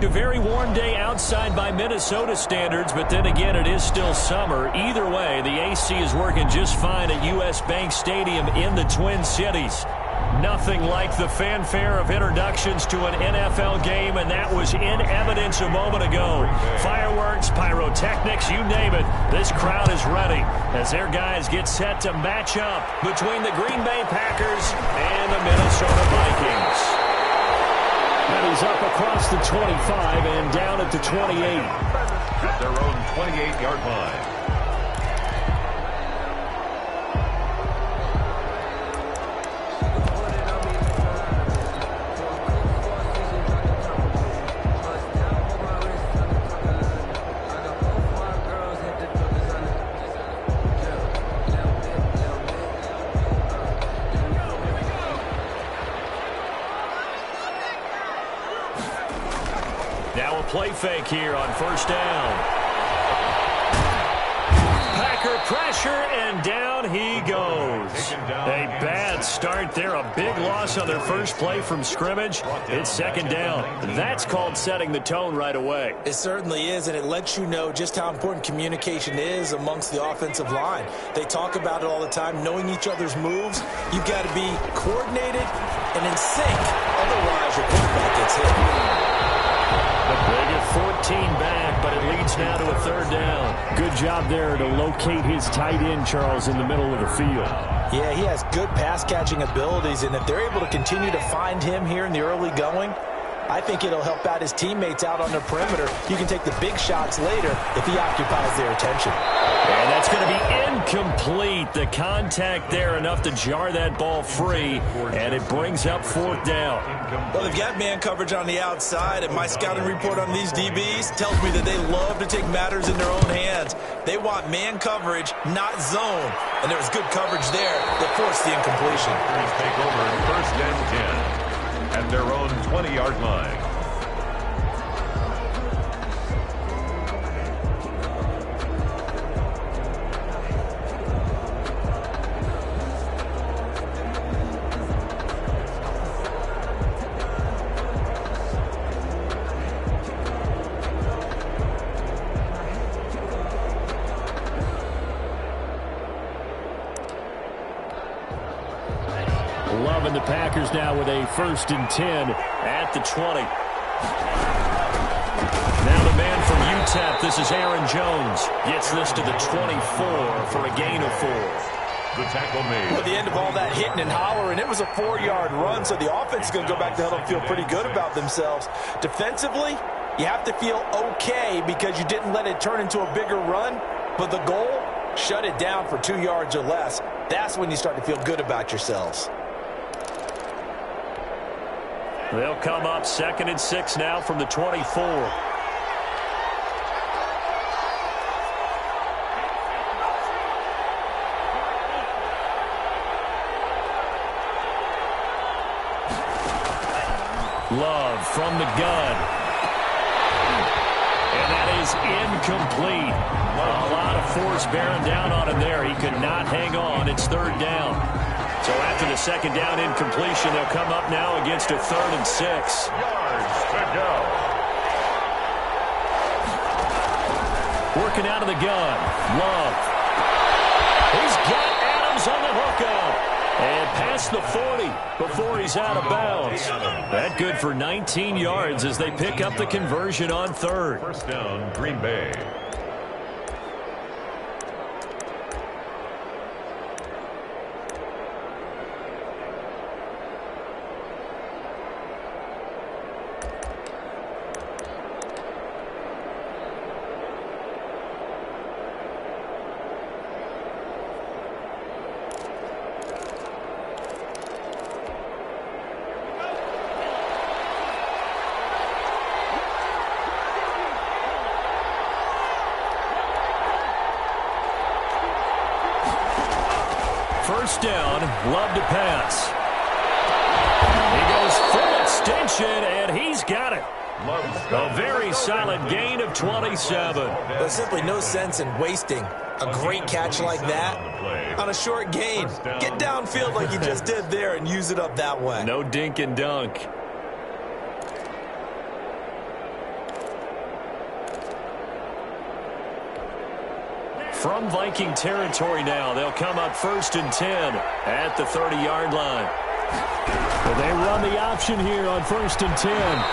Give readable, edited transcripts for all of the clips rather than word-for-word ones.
A very warm day outside by Minnesota standards, but then again, it is still summer. Either way, the AC is working just fine at U.S. Bank Stadium in the Twin Cities. Nothing like the fanfare of introductions to an NFL game, and that was in evidence a moment ago. Fireworks, pyrotechnics, you name it. This crowd is ready as their guys get set to match up between the Green Bay Packers and the Minnesota Vikings. And he's up across the 25 and down at the 28. At their own 28-yard line. Now a play fake here on first down. Packer pressure, and down he goes. A bad start there. A big loss on their first play from scrimmage. It's second down. That's called setting the tone right away. It certainly is, and it lets you know just how important communication is amongst the offensive line. They talk about it all the time, knowing each other's moves. You've got to be coordinated and in sync. Otherwise, your quarterback gets hit. They get 14 back, but it leads now to a third down. Good job there to locate his tight end, Charles, in the middle of the field. Yeah, he has good pass-catching abilities, and if they're able to continue to find him here in the early going, I think it'll help out his teammates out on the perimeter. You can take the big shots later if he occupies their attention. And that's going to be incomplete. The contact there enough to jar that ball free, and it brings up fourth down. Well, they've got man coverage on the outside, and my scouting report on these DBs tells me that they love to take matters in their own hands. They want man coverage, not zone. And there was good coverage there that forced the incompletion. Take over first and 10 at their own 20-yard line. Loving the Packers now with a first and 10 at the 20. Now the man from UTEP, this is Aaron Jones. Gets this to the 24 for a gain of 4. The tackle made. At the end of all that hitting and hollering, it was a 4-yard run, so the offense is going to go back to huddle and feel pretty good about themselves. Defensively, you have to feel okay because you didn't let it turn into a bigger run, but the goal, shut it down for 2 yards or less. That's when you start to feel good about yourselves. They'll come up second and 6 now from the 24. Love from the gun. And that is incomplete. A lot of force bearing down on him there. He could not hang on. It's third down. So after the second down incompletion, they'll come up now against a third and 6. Yards to go. Working out of the gun. Love. He's got Adams on the hookup. And past the 40 before he's out of bounds. That good for 19 yards as they pick up the conversion on third. First down, Green Bay. First down, Love to pass. He goes full extension, and he's got it. A very solid gain of 27. There's simply no sense in wasting a great catch like that on a short gain. Get downfield like you just did there and use it up that way. No dink and dunk. From Viking territory now, they'll come up 1st and 10 at the 30-yard line. Well, they run the option here on 1st and 10.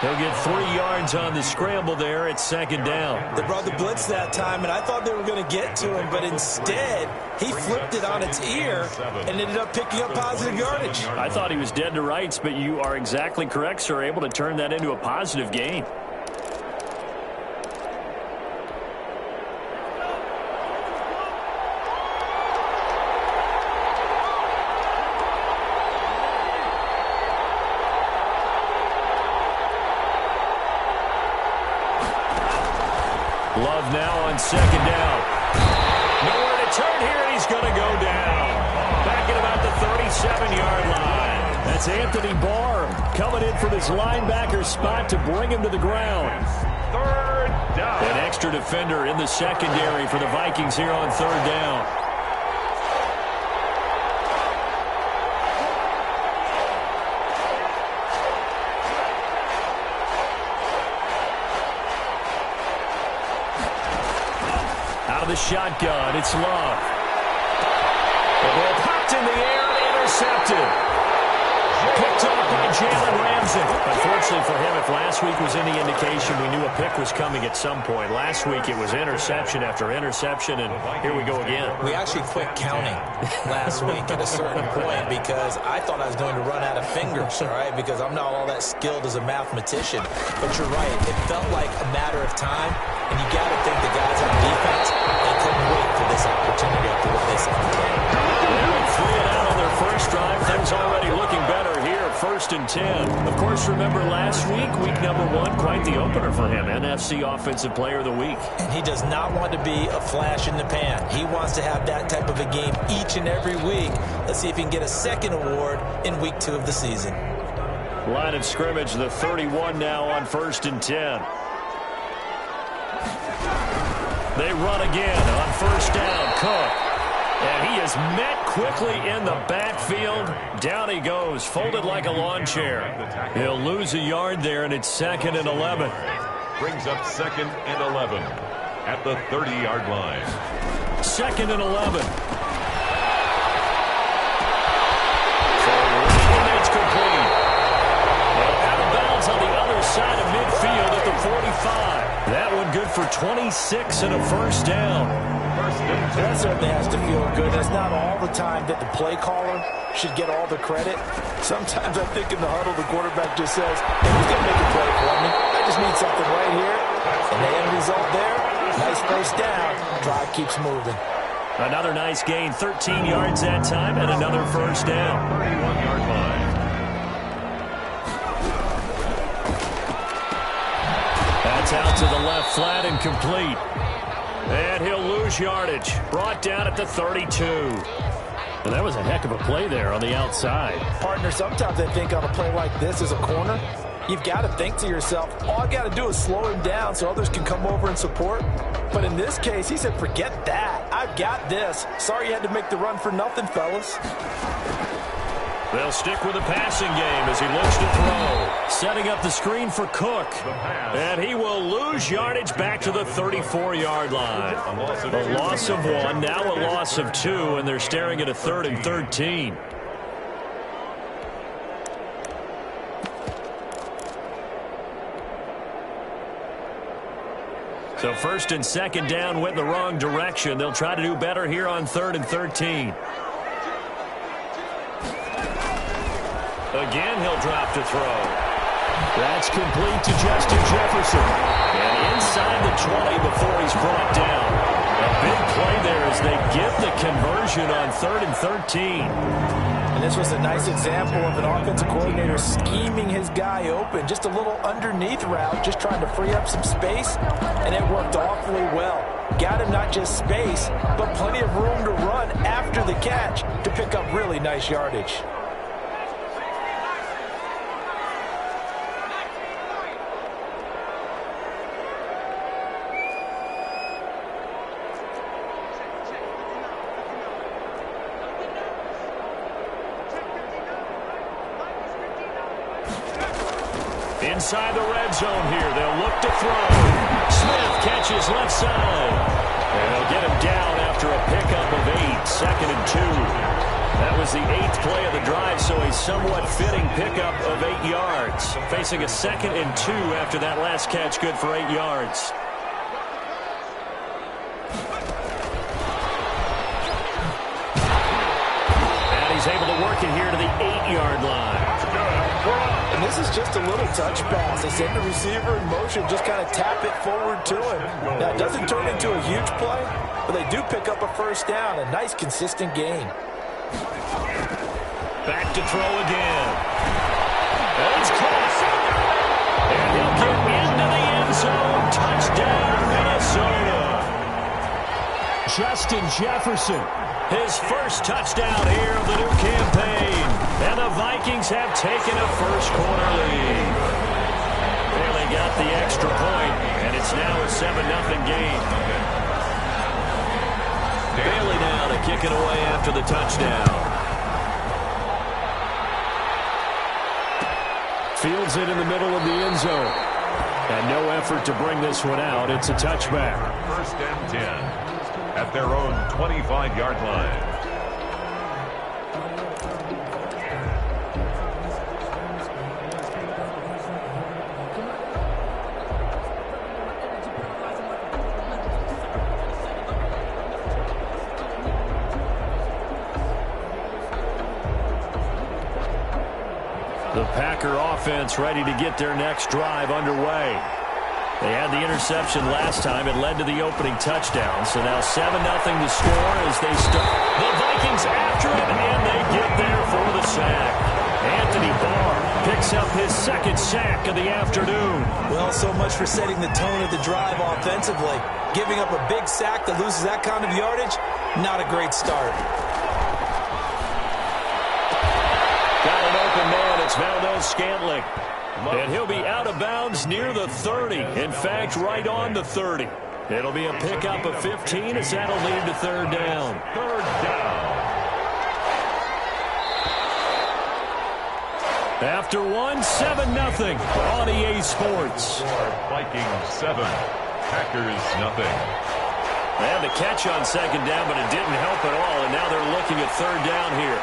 They'll get 3 yards on the scramble there at 2nd down. They brought the blitz that time, and I thought they were going to get to him, but instead he flipped it on its ear and ended up picking up positive yardage. I thought he was dead to rights, but you are exactly correct, sir. Able to turn that into a positive gain. Love now on 2nd down. Nowhere to turn here, and he's going to go down. Back at about the 37-yard line. That's Anthony Barr coming in from his linebacker spot to bring him to the ground. 3rd down. An extra defender in the secondary for the Vikings here on 3rd down. The shotgun, it's Love. The ball popped in the air and intercepted. Picked off by Jalen Ramsey. Unfortunately for him, if last week was any indication, we knew a pick was coming at some point. Last week it was interception after interception, and here we go again. We actually quit counting last week at a certain point because I thought I was going to run out of fingers, all right, because I'm not all that skilled as a mathematician. But you're right. It felt like a matter of time, and you got to think the guys on defense, they couldn't wait for this opportunity after what they saw today. Free it out on their first drive. Things already looking better here. 1st and 10. Of course, remember last week number 1, quite the opener for him. NFC Offensive Player of the Week. And he does not want to be a flash in the pan. He wants to have that type of a game each and every week. Let's see if he can get a second award in week 2 of the season. Line of scrimmage, the 31 now on 1st and 10. They run again on 1st down. Cook. And he is met quickly in the backfield. Down he goes, folded like a lawn chair. He'll lose a yard there, and it's 2nd and 11. Brings up 2nd and 11 at the 30-yard line. 2nd and 11. It's complete. Out of bounds on the other side of midfield at the 45. That one good for 26 and a 1st down. That certainly has to feel good. It's not all the time that the play caller should get all the credit. Sometimes I think in the huddle, the quarterback just says, hey, who's going to make a play for me? I just need something right here. And the end result there, nice 1st down. Drive keeps moving. Another nice gain, 13 yards that time, and another 1st down. 31-yard line. That's out to the left flat and complete. And he'll lose yardage. Brought down at the 32. Well, that was a heck of a play there on the outside. Partner, sometimes I think on a play like this as a corner, you've got to think to yourself, all I got to do is slow him down so others can come over and support. But in this case, he said, forget that. I've got this. Sorry you had to make the run for nothing, fellas. They'll stick with the passing game as he looks to throw. Setting up the screen for Cook. And he will lose yardage back to the 34-yard line. A loss of 1, now a loss of 2, and they're staring at a 3rd and 13. So 1st and 2nd down went the wrong direction. They'll try to do better here on 3rd and 13. Again, he'll drop to throw. That's complete to Justin Jefferson. And inside the 20 before he's brought down. A big play there as they get the conversion on 3rd and 13. And this was a nice example of an offensive coordinator scheming his guy open. Just a little underneath route, just trying to free up some space, and it worked awfully well. Got him not just space, but plenty of room to run after the catch to pick up really nice yardage. Inside the red zone here, they'll look to throw. Smith catches left side. And they'll get him down after a pickup of 8, 2nd and 2. That was the 8th play of the drive, so a somewhat fitting pickup of 8 yards. Facing a 2nd and 2 after that last catch, good for 8 yards. And he's able to work it here to the 8-yard line. And this is just a little touch pass. They send the receiver in motion, just kind of tap it forward to him. Now, it doesn't turn into a huge play, but they do pick up a first down. A nice, consistent gain. Back to throw again. And it's close. And he'll get into the end zone. Touchdown, Minnesota. Justin Jefferson, his first touchdown here of the new campaign. And the Vikings have taken a first-quarter lead. They got the extra point, and it's now a 7-0 game. Bailey now to kick it away after the touchdown. Fields it in the middle of the end zone. And no effort to bring this one out. It's a touchback. 1st and 10 at their own 25-yard line. The Packer offense ready to get their next drive underway. They had the interception last time. It led to the opening touchdown. So now 7-0 to score as they start. The Vikings after it, and they get there for the sack. Anthony Barr picks up his 2nd sack of the afternoon. Well, so much for setting the tone of the drive offensively. Giving up a big sack that loses that kind of yardage, not a great start. Got an open man. It's Valdez-Scantling. And he'll be out of bounds near the 30. In fact, right on the 30. It'll be a pickup of 15 as that'll lead to 3rd down. 3rd down. After 7-0 on EA Sports. Vikings 7, Packers nothing. They had the catch on 2nd down, but it didn't help at all. And now they're looking at 3rd down here.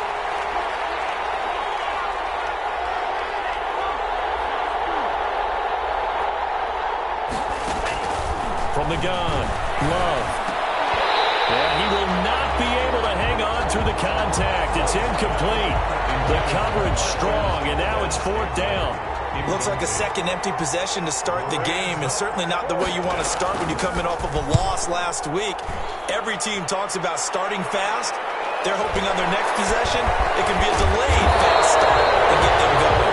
From the gun, Love. And he will not be able to hang on through the contact. It's incomplete. The coverage strong, and now it's 4th down. Looks like a second empty possession to start the game, and certainly not the way you want to start when you're coming off of a loss last week. Every team talks about starting fast. They're hoping on their next possession it can be a delayed fast start and get them going.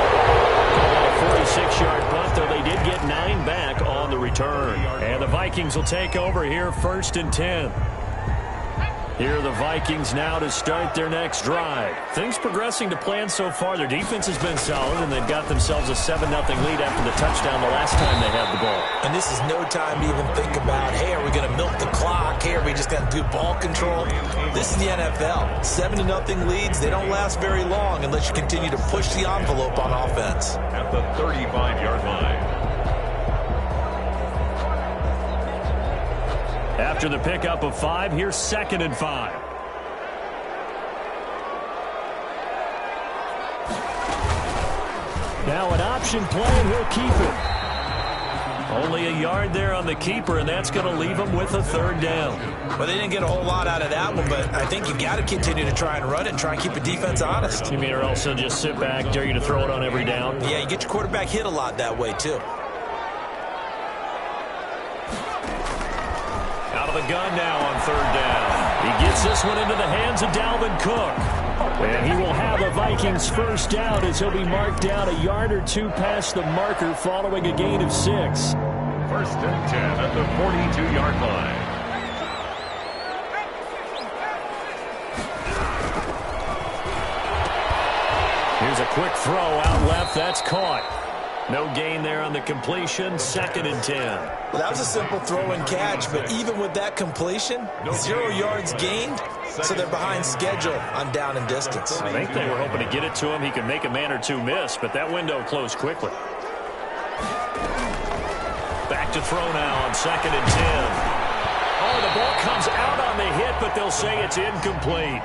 A 46-yard punt, though they did get 9 back on the return. And the Vikings will take over here 1st and 10. Here are the Vikings now to start their next drive. Things progressing to plan so far. Their defense has been solid, and they've got themselves a 7-0 lead after the touchdown the last time they had the ball. And this is no time to even think about, hey, are we going to milk the clock? Hey, are we just going to do ball control? This is the NFL. 7-0 leads, they don't last very long unless you continue to push the envelope on offense. At the 35-yard line. After the pickup of 5, here's 2nd and 5. Now an option play, and he'll keep it. Only a yard there on the keeper, and that's going to leave him with a 3rd down. Well, they didn't get a whole lot out of that one, but I think you got to continue to try and run it and try and keep the defense honest. You mean or else they'll just sit back, dare you to throw it on every down? Yeah, you get your quarterback hit a lot that way, too. Out of the gun now on 3rd down. He gets this one into the hands of Dalvin Cook. And he will have a Vikings first down as he'll be marked down a yard or 2 past the marker following a gain of 6. 1st and 10 at the 42-yard line. Here's a quick throw out left. That's caught. No gain there on the completion. 2nd and 10. Well, that was a simple throw and catch, but even with that completion, 0 yards gained, so they're behind schedule on down and distance. I think they were hoping to get it to him. He could make a man or 2 miss, but that window closed quickly. Back to throw now on 2nd and 10. Oh, the ball comes out on the hit, but they'll say it's incomplete.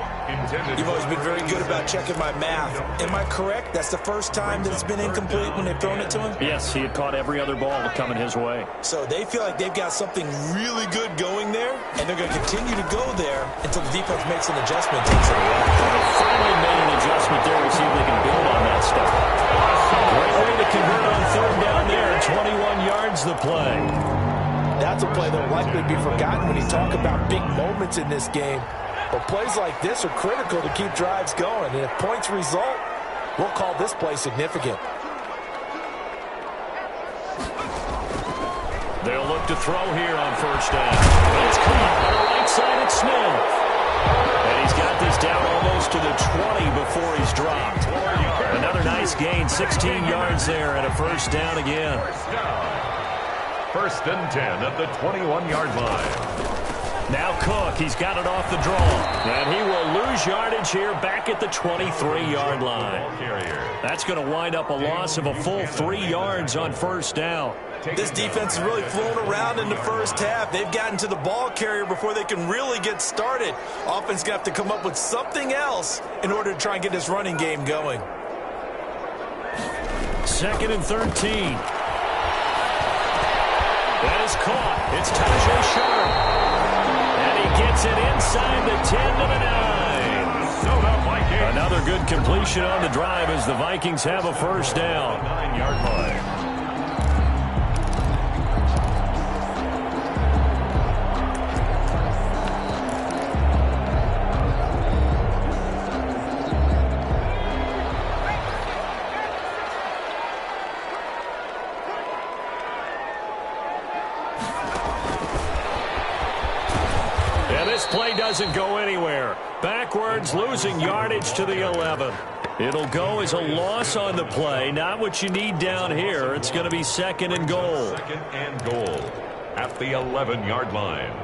You've always been very good about checking my math. Am I correct? That's the first time that it's been incomplete when they've thrown it to him? Yes, he had caught every other ball coming his way. So they feel like they've got something really good going there, and they're going to continue to go there until the defense makes an adjustment, takes it away. Finally made an adjustment there to see if they can build on that stuff. Great way to convert on third down there. 21 yards the play. That's a play that will likely be forgotten when you talk about big moments in this game. But plays like this are critical to keep drives going. And if points result, we'll call this play significant. They'll look to throw here on first down. It's caught on the right side at Smith. And he's got this down almost to the 20 before he's dropped. Another nice gain, 16 yards there and a first down again. First and 10 at the 21-yard line. Now Cook, he's got it off the draw. And he will lose yardage here back at the 23-yard line. That's going to wind up a loss of a full 3 yards on first down. This defense has really flown around in the first half. They've gotten to the ball carrier before they can really get started. Offense going to have to come up with something else in order to try and get this running game going. Second and 13. That is caught. It's Tajay Sharp. And he gets it inside the 10 to the 9. Another good completion on the drive as the Vikings have a first down. 9-yard line. Play doesn't go anywhere. Backwards, losing yardage to the 11. It'll go as a loss on the play. Not what you need down here. It's going to be second and goal. Second and goal at the 11-yard line.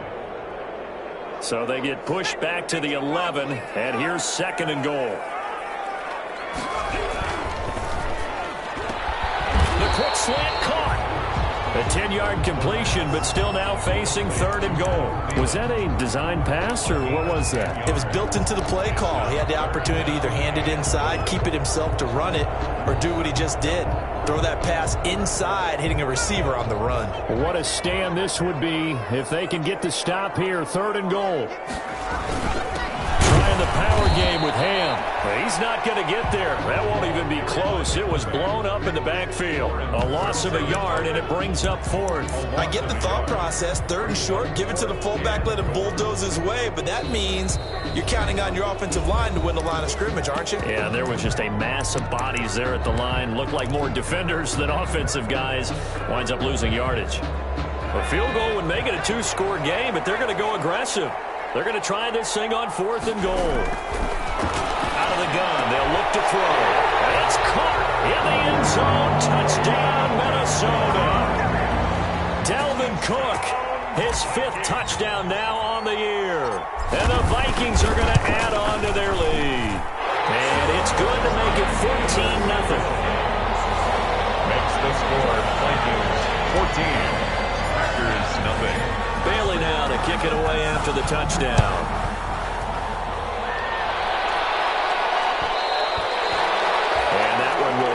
So they get pushed back to the 11, and here's second and goal. The quick slant caught. A 10-yard completion, but still now facing third and goal. Was that a design pass, or what was that? It was built into the play call. He had the opportunity to either hand it inside, keep it himself to run it, or do what he just did. Throw that pass inside, hitting a receiver on the run. What a stand this would be if they can get the stop here, third and goal. Trying the power game with Ham. He's not going to get there. That won't even be close. It was blown up in the backfield. A loss of a yard, and it brings up fourth. I get the thought process. Third and short, give it to the fullback, let him bulldoze his way. But that means you're counting on your offensive line to win the line of scrimmage, aren't you? Yeah, there was just a mass of bodies there at the line. Looked like more defenders than offensive guys. Winds up losing yardage. A field goal would make it a two-score game, but they're going to go aggressive. They're going to try this thing on fourth and goal. Out of the gun, they'll look to throw. And it's caught in the end zone. Touchdown, Minnesota. Dalvin Cook, his fifth touchdown now on the year. And the Vikings are going to add on to their lead. And it's good to make it 14-0. Makes the score Vikings 14, Packers nothing. Bailey now to kick it away after the touchdown.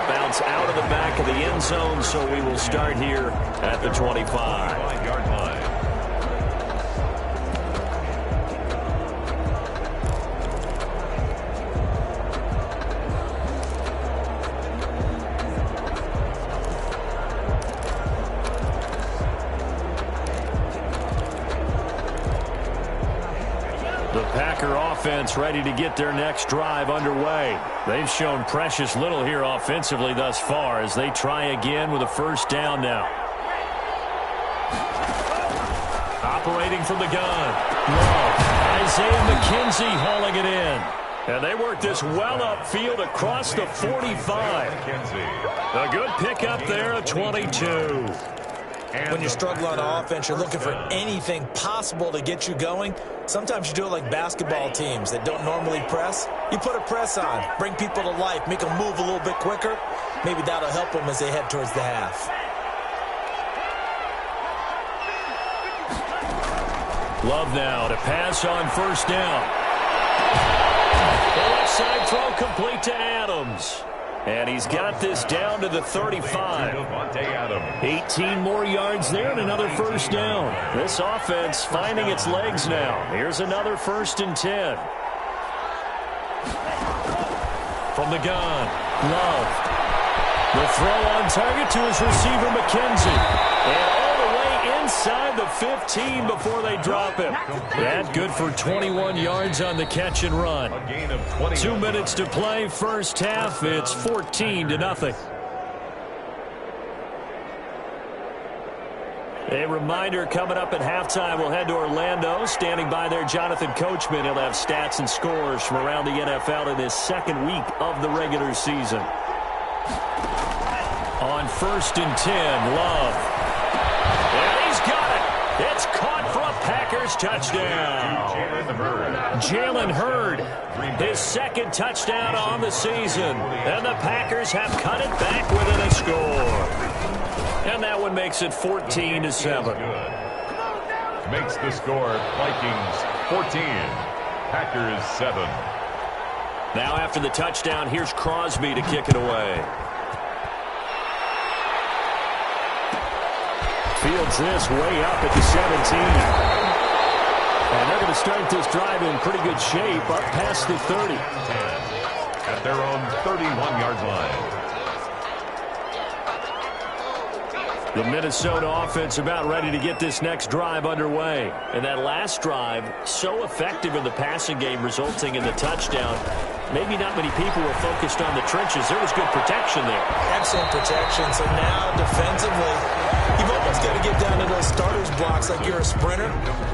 Bounce out of the back of the end zone, so we will start here at the 25-yard line. The Packer offense ready to get their next drive underway. They've shown precious little here offensively thus far as they try again with a first down now. Operating from the gun. Low. Isaiah McKenzie hauling it in. And they work this well upfield across the 45. A good pickup there at 22. When you struggle on offense, you're looking for anything possible to get you going. Sometimes you do it like basketball teams that don't normally press. You put a press on, bring people to life, make them move a little bit quicker. Maybe that'll help them as they head towards the half. Love now to pass on first down. The left side throw complete to Adams. And he's got this down to the 35. 18 more yards there and another first down. This offense finding its legs now. Here's another 1st and 10. From the gun, Love. The throw on target to his receiver, McKenzie. And all the way inside the 15 before they drop him. That good for 21 yards on the catch and run. 2 minutes to play, first half. It's 14-0. A reminder coming up at halftime, we'll head to Orlando. Standing by there, Jonathan Coachman. He'll have stats and scores from around the NFL in his second week of the regular season. On 1st and 10, Love. And he's got it. It's caught for a Packers touchdown. Jalen Hurd, his second touchdown on the season. And the Packers have cut it back within a score. And that one makes it 14-7. Makes the score Vikings 14, Packers 7. Now after the touchdown, here's Crosby to kick it away. Fields this way up at the 17. And they're going to start this drive in pretty good shape up past the 30. 10 at their own 31-yard line. The Minnesota offense about ready to get this next drive underway. And that last drive, so effective in the passing game, resulting in the touchdown. Maybe not many people were focused on the trenches. There was good protection there. Excellent protection. So now defensively, you've almost got to get down to those starters blocks like you're a sprinter.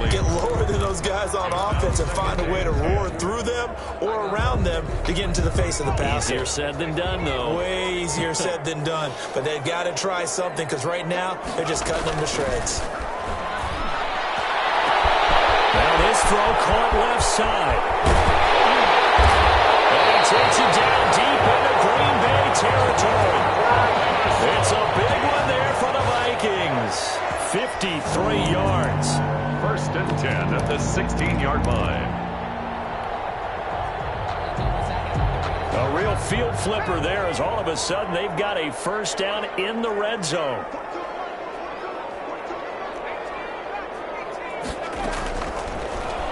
Get lower than those guys on offense and find a way to roar through them or around them to get into the face of the passer. Easier said than done, though. Way easier said than done. But they've got to try something because right now they're just cutting them to shreds. Now this throw caught left side. Takes it down deep into Green Bay territory. It's a big one there for the Vikings. 53 yards. 1st and 10 at the 16-yard line. A real field flipper there as all of a sudden they've got a first down in the red zone.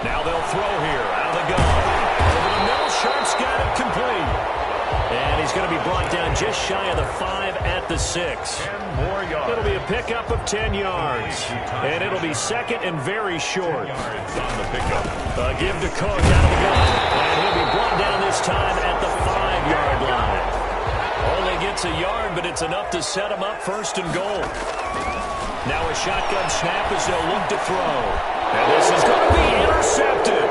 Now they'll throw here out of the gun. Over the middle, Sharp's got it complete. And he's going to be brought down just shy of the 5 at the 6. 10 more yards. It'll be a pickup of 10 yards. And it'll be second and very short. On the pickup. Give to Cook out of the gun. And he'll be brought down this time at the 5-yard line. Only gets a yard, but it's enough to set him up 1st and goal. Now a shotgun snap as they'll look to throw. And this is going to be intercepted.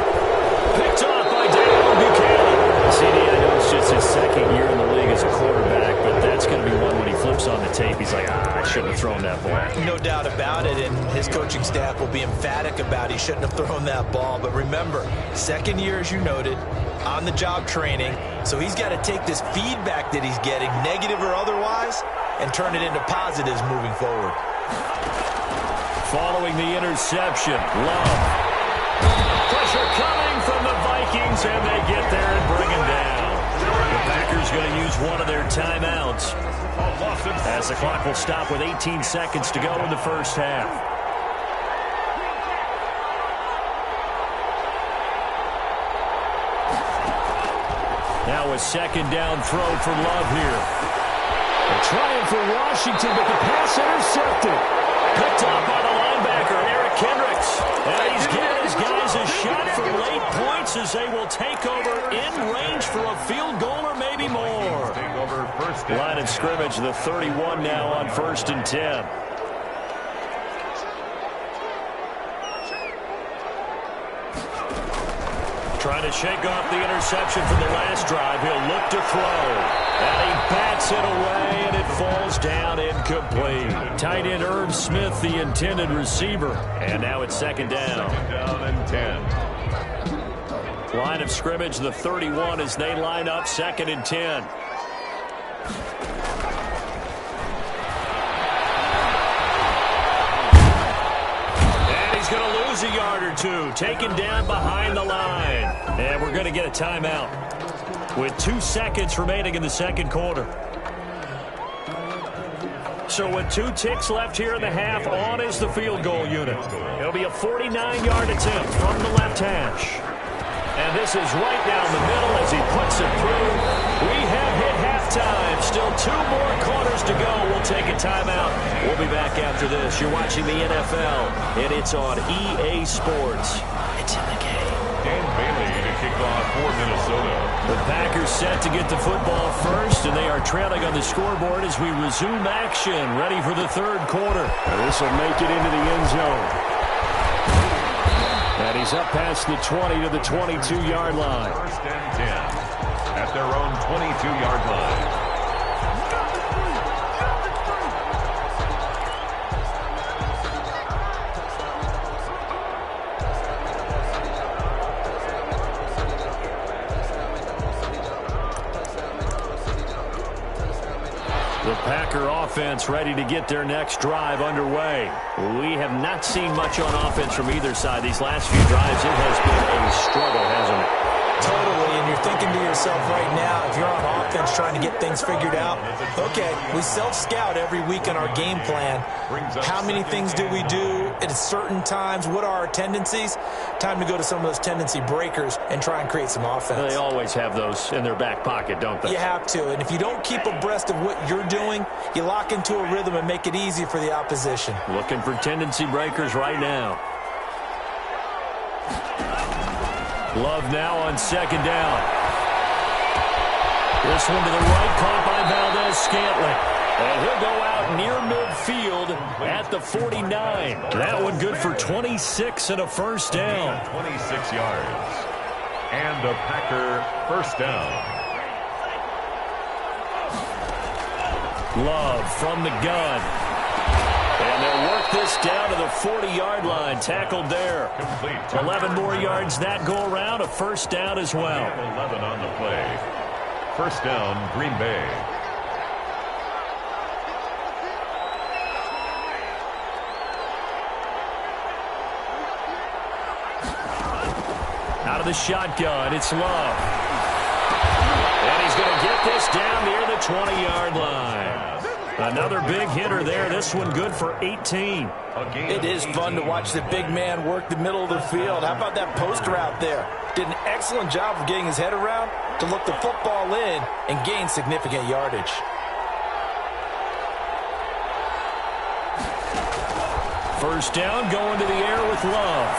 Picked off by Daniel Buchanan. CD, I know it's just his second year in the league as a quarterback, but that's going to be one when he flips on the tape. He's like, I shouldn't have thrown that ball. No doubt about it, and his coaching staff will be emphatic about he shouldn't have thrown that ball. But remember, second year, as you noted, on-the-job training, so he's got to take this feedback that he's getting, negative or otherwise, and turn it into positives moving forward. Following the interception, Love. Pressure coming from the Vikings, and they get there and bring him down. The Packers going to use one of their timeouts as the clock will stop with 18 seconds to go in the first half. Now a second down throw for Love here. They're trying for Washington, but the pass intercepted. Picked off by the linebacker, Eric Kendricks. And he's giving his guys a shot for late points as they will take over in range for a field goal or maybe more. Line of scrimmage, the 31 now on 1st and 10. Trying to shake off the interception from the last drive. He'll look to throw. And he bats it away, and it falls down incomplete. Tight end Irv Smith, the intended receiver. And now it's second down. Second down and 10. Line of scrimmage, the 31 as they line up 2nd and 10. he's going to lose a yard or two. Taken down behind the line. And we're going to get a timeout with 2 seconds remaining in the second quarter. So with 2 ticks left here in the half, on is the field goal unit. It'll be a 49-yard attempt from the left hash. And this is right down the middle as he puts it through. We have hit halftime. Still 2 more quarters to go. We'll take a timeout. We'll be back after this. You're watching the NFL, and it's on EA Sports. It's in the game. Dan Bailey to kick off for Minnesota. The Packers set to get the football first, and they are trailing on the scoreboard as we resume action, ready for the third quarter. This will make it into the end zone. And he's up past the 20 to the 22-yard line. First and 10 at their own 22-yard line. The Packer offense ready to get their next drive underway. We have not seen much on offense from either side. These last few drives, it has been a struggle, hasn't it? Totally, and you're thinking to yourself right now, if you're on offense trying to get things figured out, okay, we self-scout every week in our game plan. How many things do we do at certain times? What are our tendencies? Time to go to some of those tendency breakers and try and create some offense. They always have those in their back pocket, don't they? You have to, and if you don't keep abreast of what you're doing, you lock into a rhythm and make it easy for the opposition. Looking for tendency breakers right now. Love now on second down. This one to the right, caught by Valdez-Scantling. And he'll go out near midfield at the 49. That one good for 26 and a first down. 26 yards. And a Packer first down. Love from the gun. And they'll work this down to the 40-yard line. Tackled there. Complete. 11 more yards that go around. A first down as well. 11 on the play. First down, Green Bay. Out of the shotgun, it's Love. And he's going to get this down near the 20-yard line. Another big hitter there. This one good for 18. It is fun to watch the big man work the middle of the field. How about that post route there? Did an excellent job of getting his head around to look the football in and gain significant yardage. First down, going to the air with Love.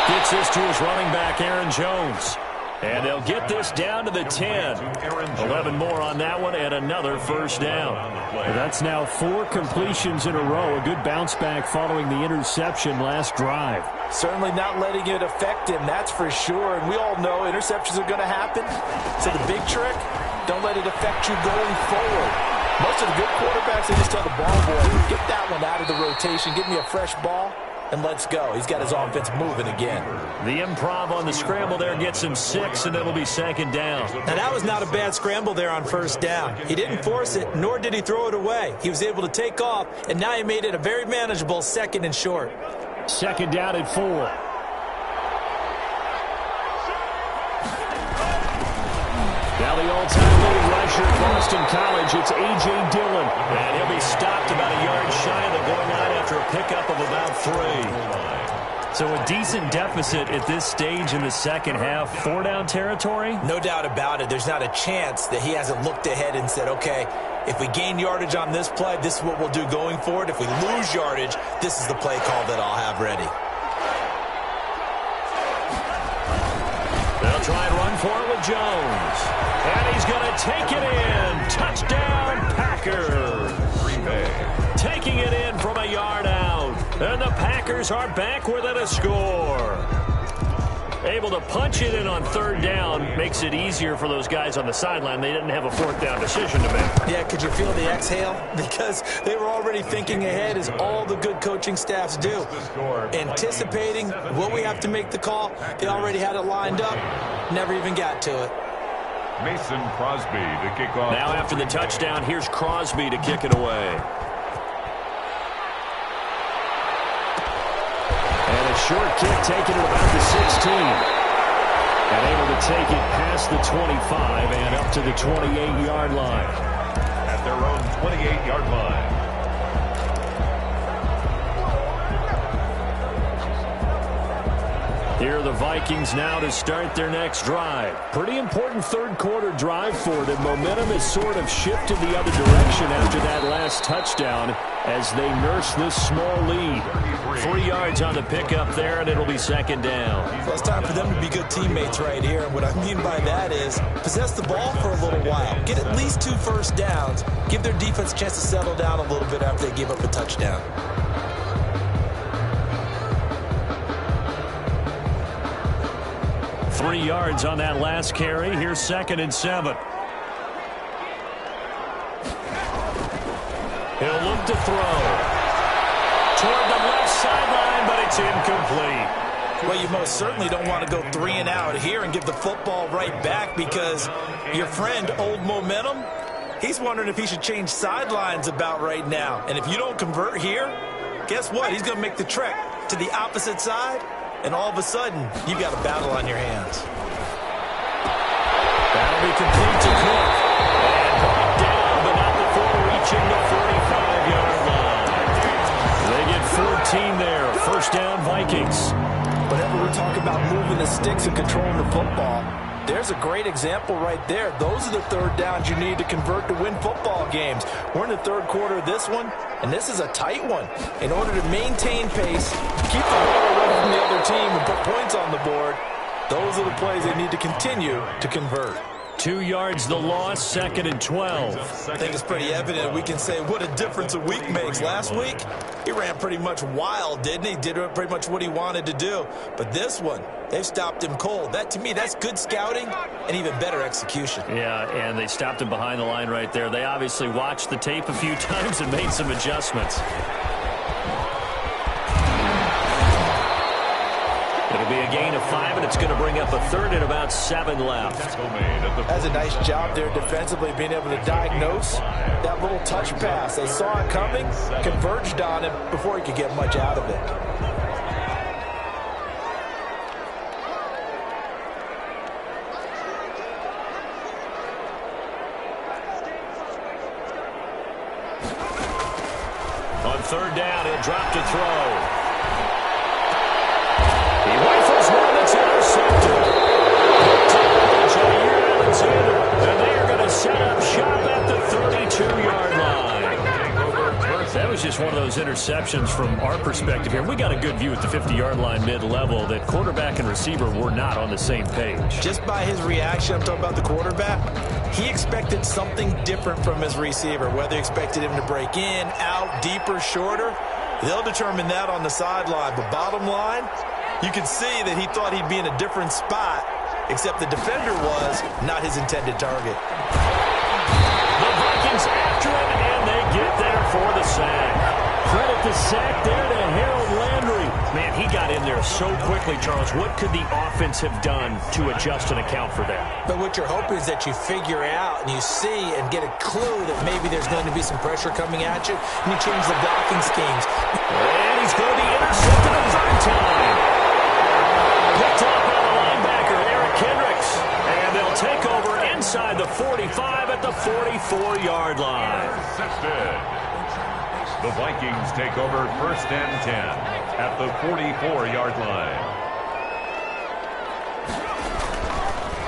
Gets this to his running back, Aaron Jones. And they'll get this down to the 10. 11 more on that one and another first down. That's now 4 completions in a row. A good bounce back following the interception last drive. Certainly not letting it affect him, that's for sure. And we all know interceptions are going to happen. So the big trick, don't let it affect you going forward. Most of the good quarterbacks, they just tell the ball boy, get that one out of the rotation, give me a fresh ball, and let's go. He's got his offense moving again. The improv on the scramble there gets him 6, and it'll be second down. Now, that was not a bad scramble there on first down. He didn't force it, nor did he throw it away. He was able to take off, and now he made it a very manageable second and short. Second down at 4. Now the all-time leading rusher at Boston College, it's A.J. Dillon. And he'll be stopped about a yard shy of the goal line after a pickup of about 3. So a decent deficit at this stage in the second half. 4-down territory? No doubt about it. There's not a chance that he hasn't looked ahead and said, okay, if we gain yardage on this play, this is what we'll do going forward. If we lose yardage, this is the play call that I'll have ready. They'll try and run for it with Jones. And he's going to take it in. Touchdown, Packers. Green Bay. Taking it in from a yard out. And the Packers are back within a score. Able to punch it in on third down makes it easier for those guys on the sideline. They didn't have a fourth down decision to make. Yeah, could you feel the exhale? Because they were already thinking ahead, as all the good coaching staffs do. Anticipating what we have to make the call. They already had it lined up. Never even got to it. Mason Crosby to kick off. Now after the touchdown, here's Crosby to kick it away. short kick taken at about the 16. And able to take it past the 25 and up to the 28-yard line. At their own 28-yard line. Here are the Vikings now to start their next drive. Pretty important third-quarter drive for them. Momentum has sort of shifted the other direction after that last touchdown as they nurse this small lead. 3 yards on the pickup there, and it'll be second down. Well, it's time for them to be good teammates right here. And what I mean by that is possess the ball for a little while. Get at least 2 first downs. Give their defense a chance to settle down a little bit after they give up a touchdown. 3 yards on that last carry. Here's 2nd and 7. He'll look to throw. Toward the left sideline, but it's incomplete. Well, you most certainly don't want to go 3 and out here and give the football right back because your friend, Old Momentum, he's wondering if he should change sidelines about right now. And if you don't convert here, guess what? He's going to make the trek to the opposite side. And all of a sudden, you've got a battle on your hands. That'll be complete to Cook. And brought down, but not before reaching the 45-yard line. They get 14 there. First down, Vikings. Whenever we're talking about moving the sticks and controlling the football, there's a great example right there. Those are the third downs you need to convert to win football games. We're in the third quarter of this one, and this is a tight one. In order to maintain pace, keep the ball away from the other team, and put points on the board, those are the plays they need to continue to convert. 2 yards the loss, 2nd and 12. I think it's pretty evident we can say what a difference a week makes. Last week, he ran pretty much wild, didn't he? Did pretty much what he wanted to do. But this one, they've stopped him cold. That, to me, that's good scouting and even better execution. Yeah, and they stopped him behind the line right there. They obviously watched the tape a few times and made some adjustments. It'll be a gain of 5, and it's going to bring up a third and about 7 left. That's a nice job there defensively, being able to diagnose that little touch pass. They saw it coming, converged on it before he could get much out of it. On third down, he'll drop to throw. He rifles one that's intercepted. Jair Alexander, and they are going to set up shop at the 32-yard line. That was just one of those interceptions from our perspective here. We got a good view at the 50-yard line mid-level that quarterback and receiver were not on the same page. Just by his reaction, I'm talking about the quarterback, he expected something different from his receiver, whether he expected him to break in, out, deeper, shorter. They'll determine that on the sideline. But bottom line, you can see that he thought he'd be in a different spot, except the defender was not his intended target. The Vikings after him, and they get there for the sack. Credit the sack there to Harold Landry. Man, he got in there so quickly, Charles. What could the offense have done to adjust and account for that? But what you're hoping is that you figure out and you see and get a clue that maybe there's going to be some pressure coming at you, and you change the blocking schemes. And he's going to be intercepted a third time. Picked up by the linebacker, Eric Kendricks. And they'll take over inside the 45 at the 44-yard line. The Vikings take over 1st and 10 at the 44-yard line.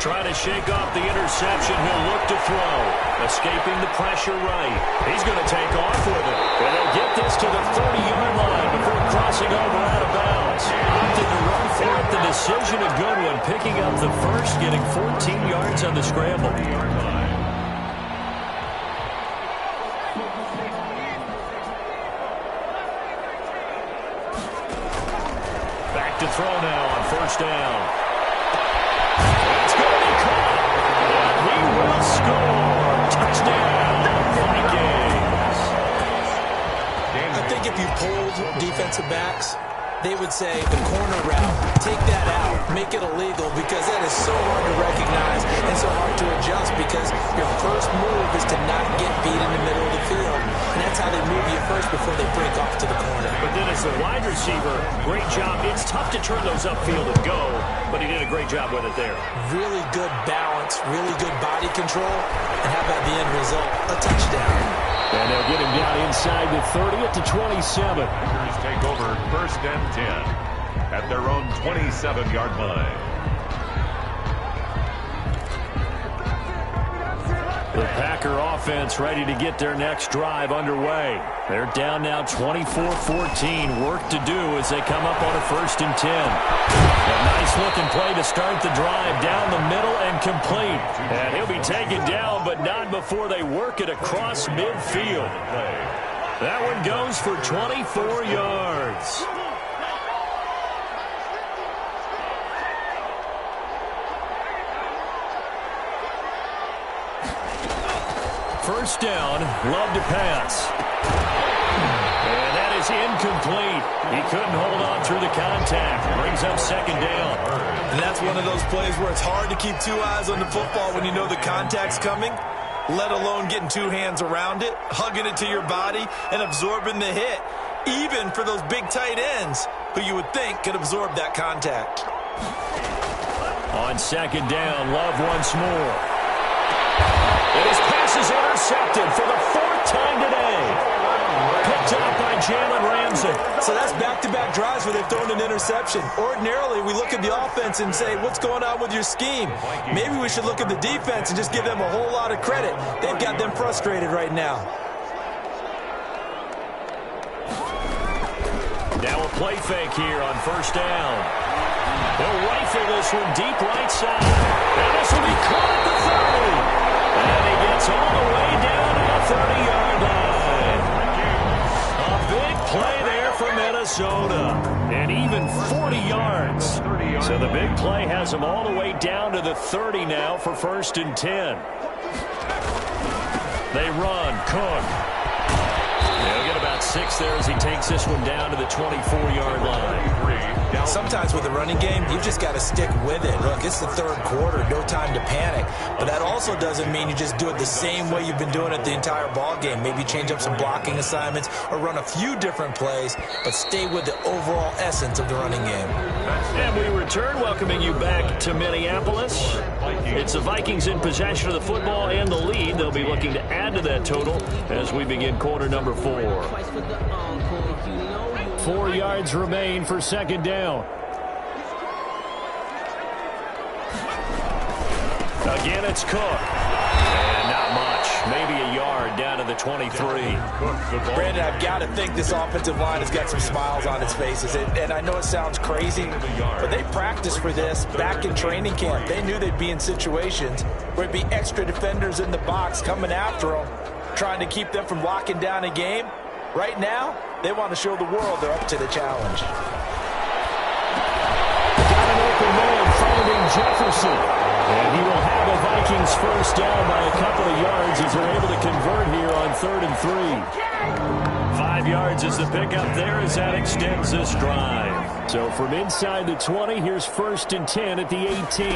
Trying to shake off the interception. He'll look to throw. Escaping the pressure right. He's going to take off with it. And they'll get this to the 30-yard line before crossing over out of bounds. Opted to run for it. The decision a good one. Picking up the first, getting 14 yards on the scramble. Back to throw now on first down. It's going to be caught. And he will score. Touchdown, Vikings. I think if you polled defensive backs, they would say the corner route, take that out, make it illegal, because that is so hard to recognize and so hard to adjust, because your first move is to not get beat in the middle of the field. And that's how they move you first before they break off to the corner. But then as a wide receiver, great job. It's tough to turn those upfield and go, but he did a great job with it there. Really good balance, really good body control, and how about the end result? A touchdown. And they'll get him down inside the 30 at the 27. Packers take over 1st and 10 at their own 27-yard line. The Packer offense ready to get their next drive underway. They're down now 24-14. Work to do as they come up on a 1st and 10. A nice-looking play to start the drive down the middle and complete. And he'll be taken down, but not before they work it across midfield. That one goes for 24 yards. First down, Love to pass. And that is incomplete. He couldn't hold on through the contact. Brings up 2nd down. And that's one of those plays where it's hard to keep 2 eyes on the football when you know the contact's coming, let alone getting 2 hands around it, hugging it to your body, and absorbing the hit, even for those big tight ends who you would think could absorb that contact. On 2nd down, Love once more. And his pass is intercepted for the 4th time today. Picked up by Jalen Ramsey. So that's back-to-back drives where they've thrown an interception. Ordinarily, we look at the offense and say, what's going on with your scheme? Maybe we should look at the defense and just give them a whole lot of credit. They've got them frustrated right now. Now a play fake here on 1st down. They'll rifle this one deep right side. And this will be caught at the 30. And he gets all the way down to the 30-yard line. A big play there for Minnesota. And even 40 yards. So the big play has him all the way down to the 30 now for 1st and 10. They run. Cook. They'll get about 6 there as he takes this one down to the 24-yard line. Sometimes with the running game, you just got to stick with it. Look, it's the 3rd quarter, no time to panic. But that also doesn't mean you just do it the same way you've been doing it the entire ball game. Maybe change up some blocking assignments or run a few different plays, but stay with the overall essence of the running game. And we return, welcoming you back to Minneapolis. It's the Vikings in possession of the football and the lead. They'll be looking to add to that total as we begin quarter number 4. 4 yards remain for 2nd down. Again, it's Cook. And not much. Maybe a yard down to the 23. Brandon, I've got to think this offensive line has got some smiles on its faces. And I know it sounds crazy, but they practiced for this back in training camp. They knew they'd be in situations where it'd be extra defenders in the box coming after them, trying to keep them from locking down a game. Right now, they want to show the world they're up to the challenge. Got an open man finding Jefferson. And he will have a Vikings first down by a couple of yards as they're able to convert here on 3rd and 3. 5 yards is the pickup there as that extends this drive. So from inside the 20, here's 1st and 10 at the 18.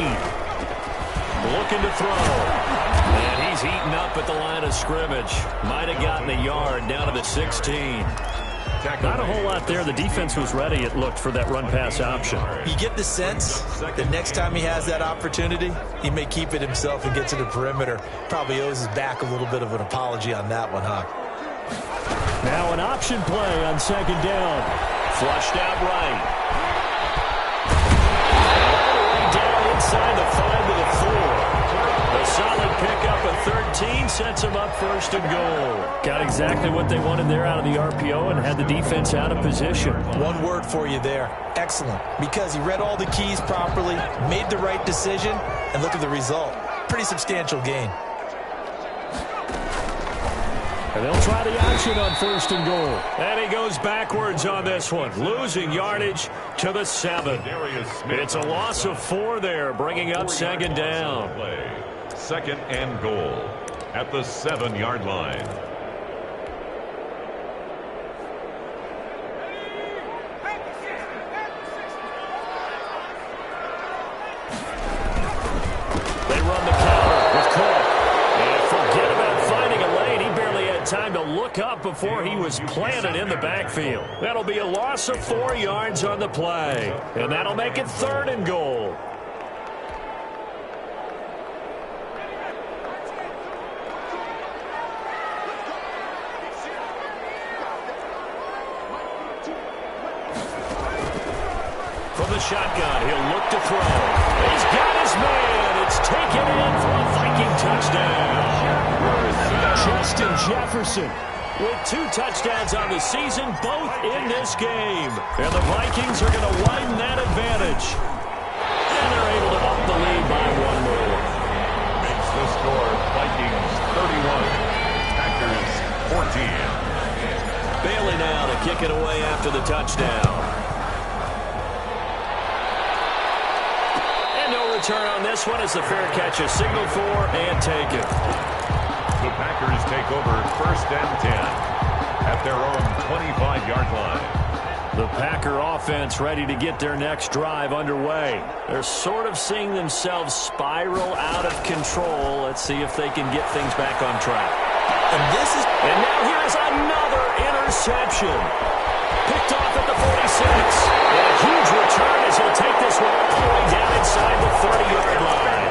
Looking to throw. And he's heating up at the line of scrimmage. Might have gotten a yard down to the 16. Not a whole lot there. The defense was ready, it looked, for that run-pass option. You get the sense that next time he has that opportunity, he may keep it himself and get to the perimeter. Probably owes his back a little bit of an apology on that one, huh? Now an option play on 2nd down. Flushed out right. All the way down inside the 5 to the 4. A solid pickup of 13 sets him up 1st and goal. Got exactly what they wanted there out of the RPO and had the defense out of position. One word for you there. Excellent. Because he read all the keys properly, made the right decision, and look at the result. Pretty substantial gain. And they'll try the action on 1st and goal. And he goes backwards on this one, losing yardage to the 7. It's a loss of 4 there, bringing up 2nd down. 2nd and goal at the 7-yard line. They run the counter with Cook. And forget about finding a lane. He barely had time to look up out before he was planted in the backfield. That'll be a loss of 4 yards on the play. And that'll make it 3rd and goal. From the shotgun, he'll look to throw. He's got his man. It's taken in for a Viking touchdown. Justin Jefferson with 2 touchdowns on the season, both in this game. And the Vikings are going to widen that advantage. And they're able to up the lead by 1 more. Makes the score Vikings 31, Packers 14. Bailey now to kick it away after the touchdown. And no return on this one as the fair catch is signaled for and taken. The Packers take over 1st and 10 at their own 25-yard line. The Packer offense ready to get their next drive underway. They're sort of seeing themselves spiral out of control. Let's see if they can get things back on track. And now here's another interception. Picked off at the 46. And a huge return as he'll take this one all the way down inside the 30-yard line.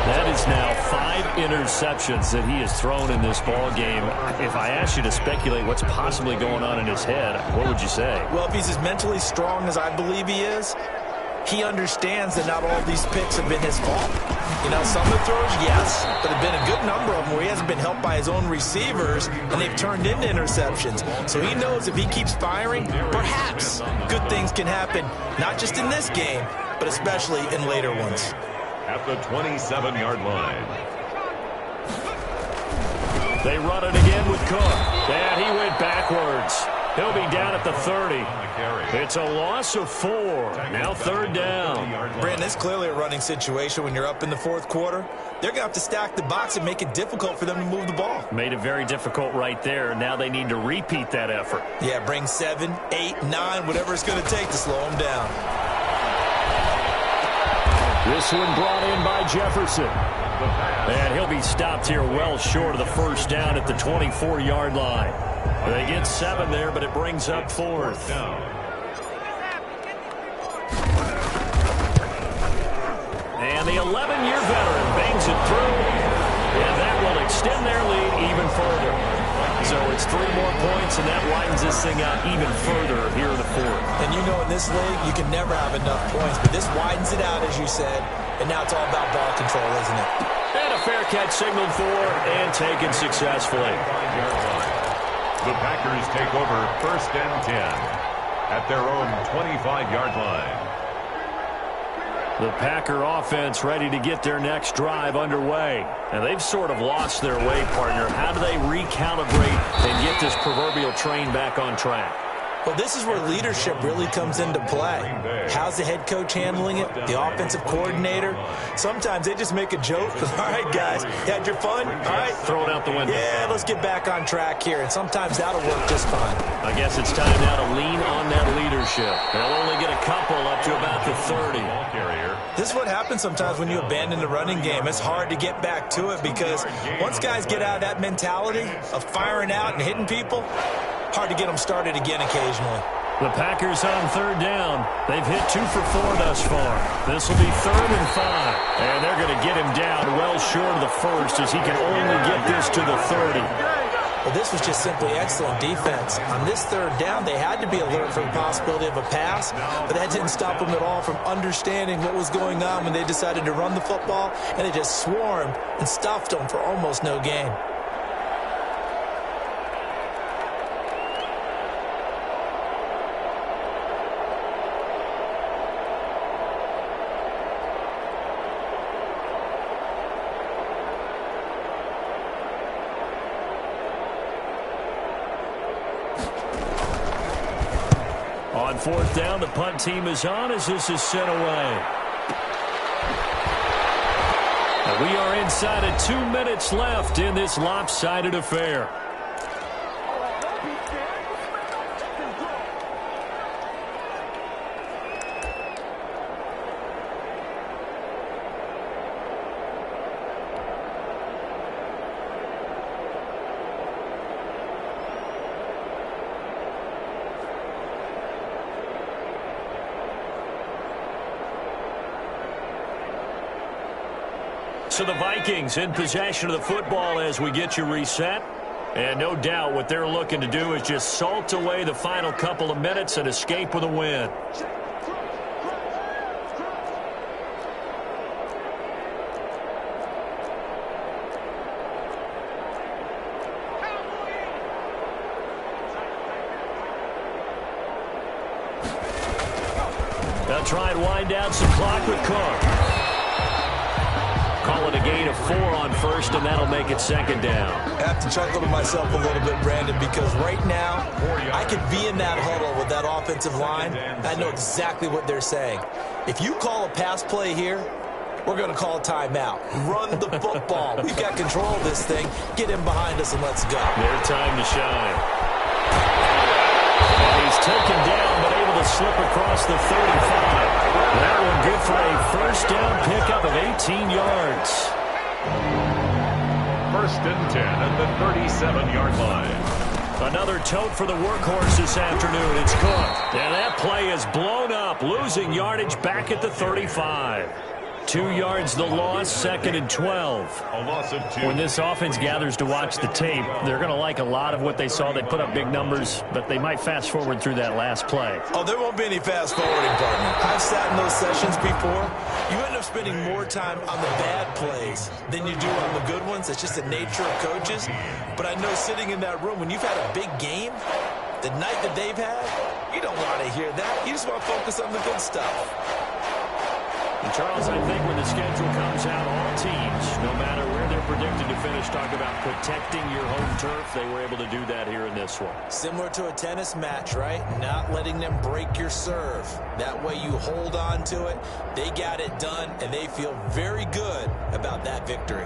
That is now 5 interceptions that he has thrown in this ball game. If I asked you to speculate what's possibly going on in his head, what would you say? Well, if he's as mentally strong as I believe he is, he understands that not all these picks have been his fault. You know, some of the throws, yes, but there have been a good number of them where he hasn't been helped by his own receivers, and they've turned into interceptions. So he knows if he keeps firing, perhaps good things can happen, not just in this game, but especially in later ones. At the 27-yard line. They run it again with Cook. And he went backwards. He'll be down at the 30. It's a loss of 4. Now 3rd down. Brandon, it's clearly a running situation when you're up in the 4th quarter. They're going to have to stack the box and make it difficult for them to move the ball. Made it very difficult right there. Now they need to repeat that effort. Yeah, bring 7, 8, 9, whatever it's going to take to slow them down. This one brought in by Jefferson. And he'll be stopped here well short of the 1st down at the 24-yard line. They get 7 there, but it brings up 4th. And the 11-year veteran bangs it through. And that will extend their lead even further. So it's 3 more points, and that widens this thing out even further here in the 4th. And you know in this league, you can never have enough points, but this widens it out, as you said, and now it's all about ball control, isn't it? And a fair catch signaled for and taken successfully. The Packers take over 1st and 10 at their own 25-yard line. The Packer offense ready to get their next drive underway. And they've sort of lost their way, partner. How do they recalibrate and get this proverbial train back on track? Well, this is where leadership really comes into play. How's the head coach handling it? The offensive coordinator? Sometimes they just make a joke. All right, guys, you had your fun? All right. Throw it out the window. Yeah, let's get back on track here. And sometimes that'll work just fine. I guess it's time now to lean on that leadership. They'll only get a couple up to about the 30. This is what happens sometimes when you abandon the running game. It's hard to get back to it because once guys get out of that mentality of firing out and hitting people, hard to get them started again occasionally. The Packers on 3rd down. They've hit 2 for 4 thus far. This will be 3rd and 5. And they're going to get him down well short of the 1st as he can only get this to the 30. Well, this was just simply excellent defense. On this 3rd down, they had to be alert for the possibility of a pass, but that didn't stop them at all from understanding what was going on when they decided to run the football, and they just swarmed and stuffed them for almost no gain. On 4th down, the punt team is on as this is sent away. And we are inside of 2 minutes left in this lopsided affair. So the Vikings in possession of the football as we get you reset. And no doubt what they're looking to do is just salt away the final couple of minutes and escape with a win. They'll try and wind down some clock with Cook. Call it a gain of 4 on first, and that'll make it second down. I have to chuckle to myself a little bit, Brandon, because right now I could be in that huddle with that offensive line. I know exactly what they're saying. If you call a pass play here, we're going to call a timeout. Run the football. We've got control of this thing. Get in behind us and let's go. Their time to shine. And he's taken down, but able to slip across the 35. That one good for a first down pickup of 18 yards. First and 10 at the 37-yard line. Another tote for the workhorse this afternoon. It's Cook. And that play is blown up, losing yardage back at the 35. 2 yards the loss, second and 12. A loss of 2. When this offense gathers to watch the tape, they're going to like a lot of what they saw. They put up big numbers, but they might fast forward through that last play. Oh, there won't be any fast forwarding, partner. I've sat in those sessions before. You end up spending more time on the bad plays than you do on the good ones. It's just the nature of coaches. But I know sitting in that room, when you've had a big game, the night that they've had, you don't want to hear that. You just want to focus on the good stuff. And Charles, I think when the schedule comes out, all teams, no matter where they're predicted to finish, talk about protecting your home turf. They were able to do that here in this one. Similar to a tennis match, right? Not letting them break your serve. That way you hold on to it. They got it done, and they feel very good about that victory.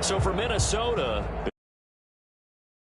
So for Minnesota...